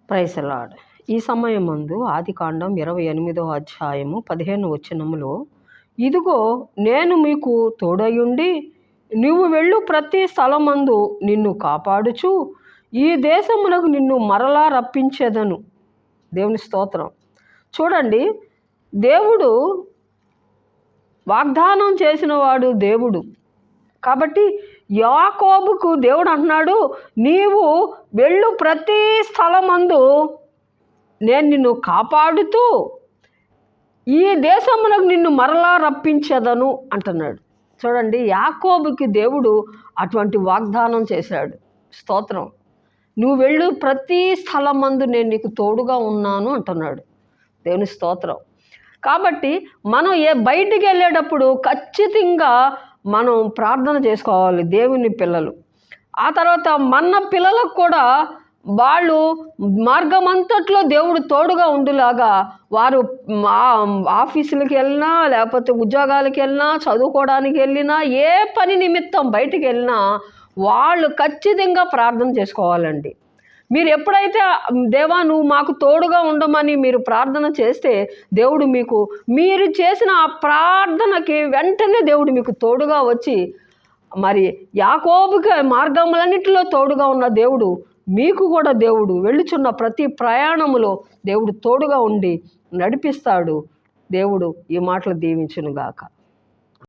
Praise the lord. ఈ సమయమందు ఆదికాండం 28వ అధ్యాయము 15 వచనములో, ఇదిగో నేను మీకు తోడయుండి నీవు వెళ్ళు ప్రతి స్థలమందు నిన్ను కాపాడుచు ఈ దేశమునకు నిన్ను మరలా రప్పించేదను. దేవుని స్తోత్రం. చూడండి, దేవుడు వాగ్దానం చేసినవాడు దేవుడు. కాబట్టి యాకోబుకు దేవుడు అంటున్నాడు, నీవు వెళ్ళు ప్రతి స్థలమందు నేను నిన్ను కాపాడుతూ ఈ దేశమునకు నిన్ను మరలా రప్పించదను అంటున్నాడు. చూడండి, యాకోబుకి దేవుడు అటువంటి వాగ్దానం చేశాడు. స్తోత్రం. నువ్వు వెళ్ళు ప్రతి స్థలమందు నేను నీకు తోడుగా ఉన్నాను అంటున్నాడు. దేవుని స్తోత్రం. కాబట్టి మనం బయటికి వెళ్ళేటప్పుడు ఖచ్చితంగా మనం ప్రార్థన చేసుకోవాలి, దేవుని పిల్లలు. ఆ తర్వాత మన పిల్లలకు కూడా వాళ్ళు మార్గమంతట్లో దేవుడు తోడుగా ఉండులాగా వారు ఆఫీసులకు వెళ్ళినా, లేకపోతే ఉద్యోగాలకు వెళ్ళినా, చదువుకోవడానికి వెళ్ళినా, ఏ పని నిమిత్తం బయటికి వెళ్ళినా వాళ్ళు ఖచ్చితంగా ప్రార్థన చేసుకోవాలండి. మీరు ఎప్పుడైతే దేవా నువ్వు మాకు తోడుగా ఉండమని మీరు ప్రార్థన చేస్తే దేవుడు మీరు చేసిన ఆ ప్రార్థనకి వెంటనే దేవుడు మీకు తోడుగా వచ్చి, మరి యాకోబుకి మార్గములన్నిటిలో తోడుగా ఉన్న దేవుడు మీకు కూడా దేవుడు వెళ్ళుచున్న ప్రతి ప్రయాణములో దేవుడు తోడుగా ఉండి నడిపిస్తాడు. దేవుడు ఈ మాటలు దీవించునుగాక.